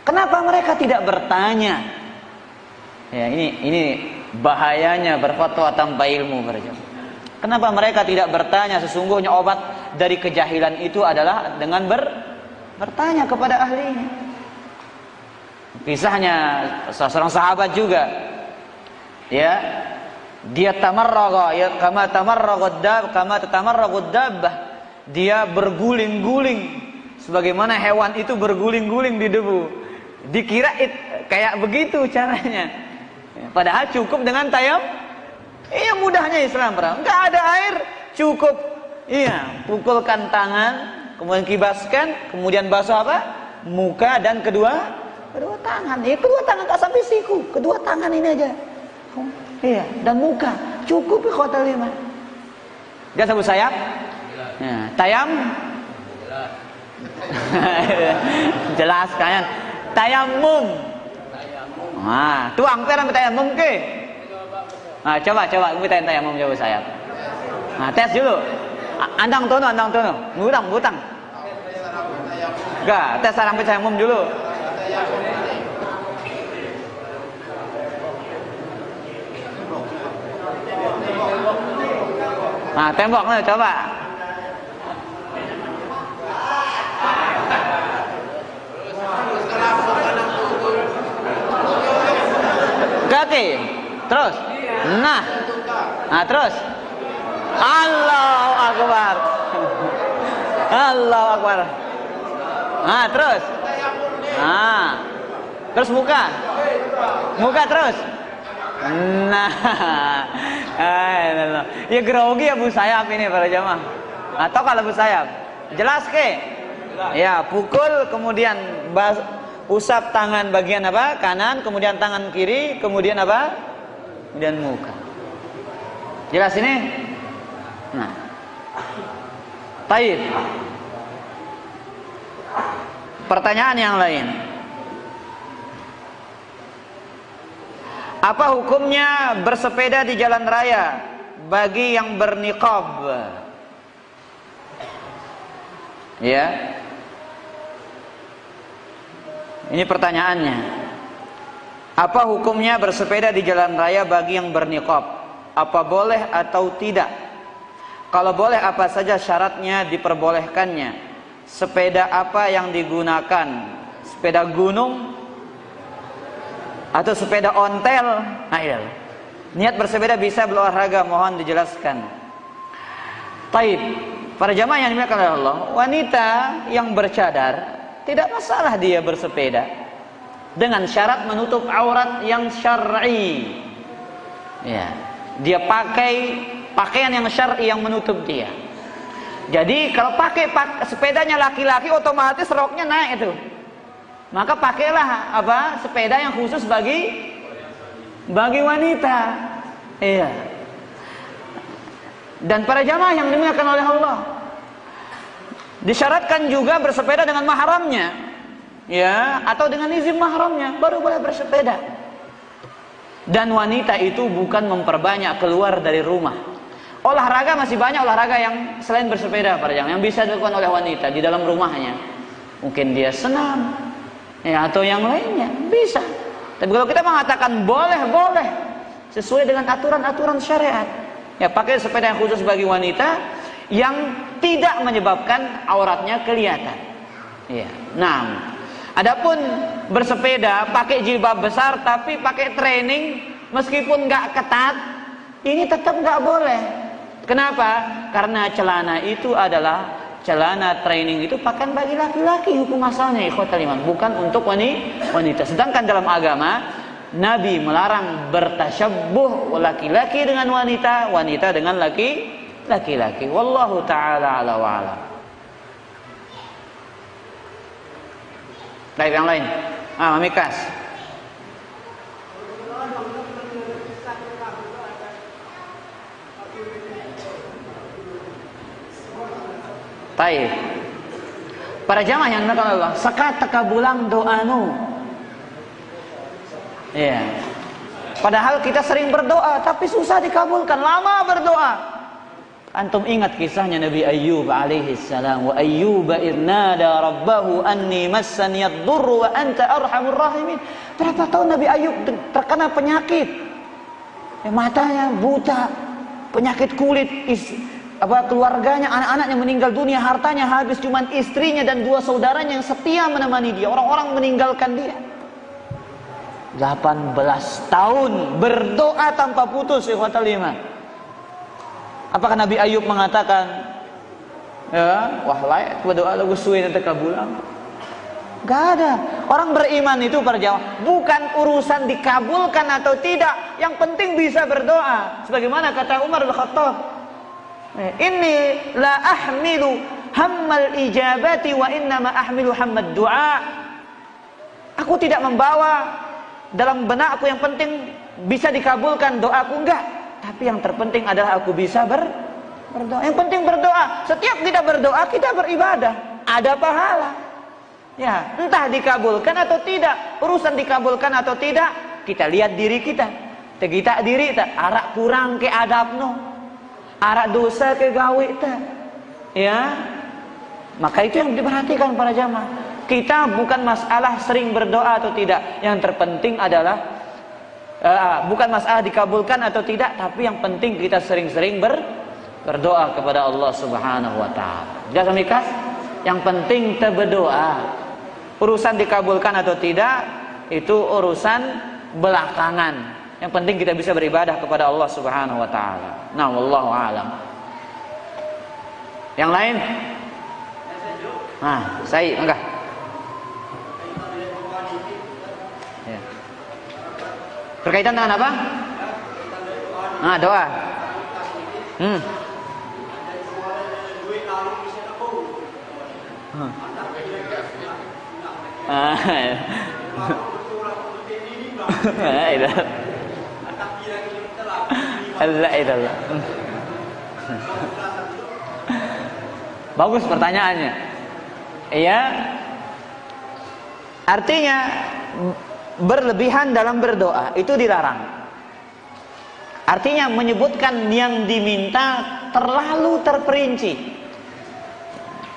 Kenapa mereka tidak bertanya? Ya, ini bahayanya berfatwa tanpa ilmu. Kenapa mereka tidak bertanya? Sesungguhnya obat dari kejahilan itu adalah dengan bertanya kepada ahlinya. Kisahnya seorang sahabat juga, ya, dia tamarraga, ya, kama tatamarragud dabbah, dia berguling-guling sebagaimana hewan itu berguling-guling di debu. Dikira kayak begitu caranya, padahal cukup dengan tayam. Iya, mudahnya Islam, enggak ada air, cukup, iya, pukulkan tangan, kemudian kibaskan, kemudian basuh apa? Muka dan kedua tangan. Ya, kedua tangan tak sampai siku, kedua tangan ini aja. Iya, dan muka cukup ikhwatal lima. Dia Abu Sayyaf. Ya, tayam. Jelas kan? Tayammum. Tuang perang tayammum ke? Coba kita tayammum Abu Sayyaf. Tes dulu. Andang tono. Butang. Enggak, tes sarang tayammum dulu. Tembok nih, coba. Kaki, terus. Nah, terus. Allahu Akbar. Allahu Akbar. Terus. Terus muka terus. Nah, ya grogi Abu Sayyaf ini para jamaah. Atau kalau Abu Sayyaf, jelas ke? Ya, pukul kemudian Usap tangan bagian apa? Kanan, kemudian tangan kiri, kemudian apa? Kemudian muka. Jelas ini? Nah. Baik. Pertanyaan yang lain. Apa hukumnya bersepeda di jalan raya bagi yang berniqab? Ya. Ini pertanyaannya. Apa hukumnya bersepeda di jalan raya bagi yang berniqab? Apa boleh atau tidak? Kalau boleh, apa saja syaratnya diperbolehkannya? Sepeda apa yang digunakan? Sepeda gunung atau sepeda ontel? Nah, iya. Niat bersepeda bisa berolahraga, mohon dijelaskan. Taib. Para jamaah yang dimuliakan oleh Allah, wanita yang bercadar tidak masalah dia bersepeda dengan syarat menutup aurat yang syar'i. Ya, dia pakai pakaian yang syar'i yang menutup dia. Jadi kalau pakai sepedanya laki-laki, otomatis roknya naik itu. Maka pakailah apa? Sepeda yang khusus bagi wanita. Iya. Dan para jamaah yang dimuliakan oleh Allah, disyaratkan juga bersepeda dengan mahramnya, ya, atau dengan izin mahramnya baru boleh bersepeda. Dan wanita itu bukan memperbanyak keluar dari rumah. Olahraga masih banyak olahraga yang selain bersepeda para jamaah yang bisa dilakukan oleh wanita di dalam rumahnya. Mungkin dia senam, ya, atau yang lainnya bisa. Tapi kalau kita mengatakan boleh sesuai dengan aturan-aturan syariat, ya, pakai sepeda yang khusus bagi wanita yang tidak menyebabkan auratnya kelihatan. Ya. Nah, adapun bersepeda pakai jilbab besar tapi pakai training meskipun nggak ketat, ini tetap nggak boleh. Kenapa? Karena celana itu adalah celana training itu pakaian bagi laki-laki hukum asalnya, ikhwatal iman, bukan untuk wanita. Sedangkan dalam agama Nabi melarang bertasyabbuh laki-laki dengan wanita, wanita dengan laki-laki. Wallahu ta'ala ala wa'ala. Baik, yang lain. Mamikas. Baik. Para jamaah yang dimuliakan Allah, sakat tekabulang doanu. Ya. Padahal kita sering berdoa tapi susah dikabulkan, lama berdoa. Antum ingat kisahnya Nabi Ayyub alaihi salam, wa ayyuba idnada rabbahu anni massani ad-durru wa anta arhamur rahimin. Berapa tahun Nabi Ayyub terkena penyakit, ya, matanya buta, penyakit kulit, keluarganya, anak-anaknya meninggal dunia, hartanya habis, cuman istrinya dan 2 saudaranya yang setia menemani dia. Orang-orang meninggalkan dia. 18 tahun berdoa tanpa putus, ikhwatal iman. Apakah Nabi Ayub mengatakan, ya, wah layak berdoa lagu suwe nanti kabulan? Gak ada. Orang beriman itu para jamaah, bukan urusan dikabulkan atau tidak, yang penting bisa berdoa. Sebagaimana kata Umar bin Khattab, inni la ahmilu hammal ijabati wa innama ahmilu hammad du'a. Aku tidak membawa dalam benakku yang penting bisa dikabulkan doaku, enggak. Tapi yang terpenting adalah aku bisa berdoa. Yang penting berdoa. Setiap kita berdoa, kita beribadah, ada pahala. Ya, entah dikabulkan atau tidak. Urusan dikabulkan atau tidak, kita lihat diri kita. Kita diri tak arak kurang ke adabno, arak dosa ke gawe tak. Ya. Maka itu yang diperhatikan para jamaah. Kita bukan masalah sering berdoa atau tidak. Yang terpenting adalah bukan masalah dikabulkan atau tidak, tapi yang penting kita sering-sering berdoa kepada Allah Subhanahu wa taala. Jelas amikas? Yang penting kita berdoa. Urusan dikabulkan atau tidak itu urusan belakangan. Yang penting kita bisa beribadah kepada Allah Subhanahu wa taala. Nah, wallahu a'lam. Yang lain? Saya enggak. Ya. Berkaitan dengan apa? Doa. Allah. Bagus pertanyaannya. Iya. Artinya berlebihan dalam berdoa itu dilarang. Artinya menyebutkan yang diminta terlalu terperinci.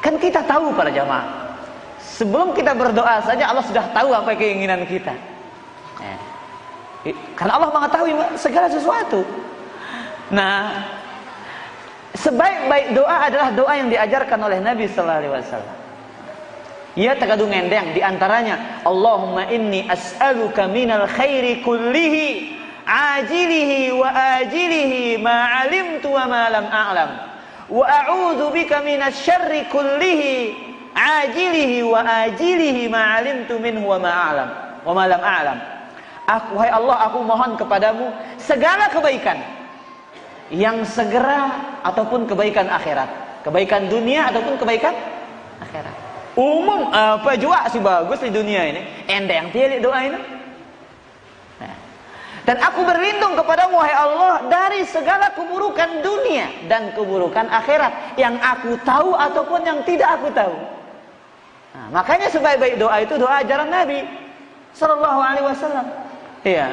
Kan kita tahu para jamaah, sebelum kita berdoa saja Allah sudah tahu apa keinginan kita. Karena Allah mengetahui segala sesuatu. Nah, sebaik-baik doa adalah doa yang diajarkan oleh Nabi sallallahu alaihi wasallam. Ia terkadung endeng, di antaranya Allahumma inni as'aluka minal khairi kullihi ajilihi wa ajilihi ma 'alimtu wa ma lam a'lam wa a'udzu bika minasy syarri kullihi ajilihi wa ajilihi ma 'alimtu minhu wa ma a'lam wa ma lam a'lam. Wahai Allah, aku mohon kepadamu segala kebaikan yang segera ataupun kebaikan akhirat, kebaikan dunia ataupun kebaikan akhirat. Umum apa juga sih bagus di dunia ini, endeng tiada doa ini. Nah. Dan aku berlindung kepadamu wahai Allah dari segala keburukan dunia dan keburukan akhirat yang aku tahu ataupun yang tidak aku tahu. Nah, makanya sebaik-baik doa itu doa ajaran Nabi sallallahu alaihi wasallam. Iya.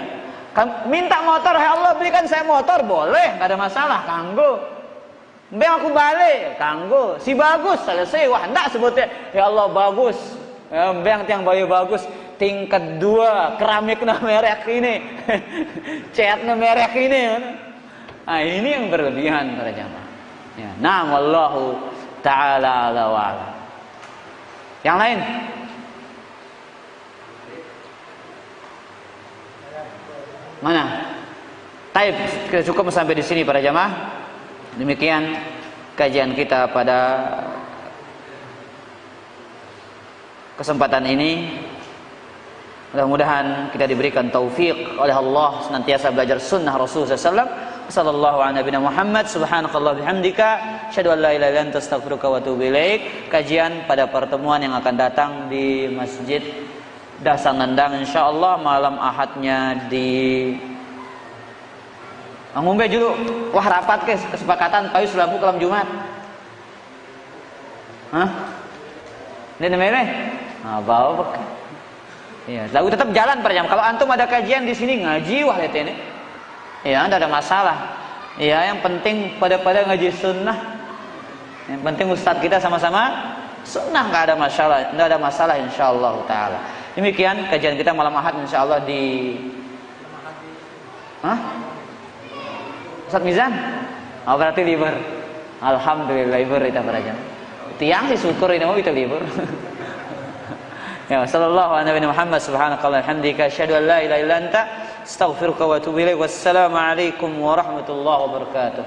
Minta motor, hai Allah belikan saya motor, boleh, nggak ada masalah, kanggo. Bang aku balik, kanggo. Si bagus, selesai. Wah, enggak sebutnya, ya Allah bagus. Bang tiang bayu bagus. Tingkat 2, keramiknya merek ini. Catnya merek ini. Nah, ini yang berlebihan para jamaah. Ya, nah, wallahu ta'ala ala wa ala. Yang lain? Mana? Taib, kita cukup sampai di sini para jamaah. Demikian kajian kita pada kesempatan ini. Mudah-mudahan kita diberikan taufik oleh Allah senantiasa belajar sunnah Rasulullah SAW. Sallallahu ala nabiyina Muhammad. Subhanakallah bihamdika asyhadu an la ilaha illa anta astaghfiruka wa atubu ilaik. Kajian pada pertemuan yang akan datang di Masjid Dasang Nandang insyaallah malam Ahadnya di ngombe dulu. Wah, rapat ke kesepakatan payu selaku kelam Jumat. Hah? Ini namanya? Nah, bawa bek. Iya, lalu tetap jalan per jam. Kalau antum ada kajian di sini ngaji wah lihat ini. Iya, tidak ada masalah. Iya, yang penting pada ngaji sunnah. Yang penting ustadz kita sama-sama sunnah, nggak ada masalah, nggak ada masalah insyaallah taala. Demikian kajian kita malam Ahad insyaallah di Ustaz Mizan? Oh, berarti libur. Alhamdulillah libur kita para jam. Tiang sih syukur ini mau kita libur. Ya, sallallahu alaihi Muhammad subhanakallah hamdika asyhadu an la ilaha illa anta astaghfiruka wa atubu ilaik. Wassalamu alaikum warahmatullahi wabarakatuh.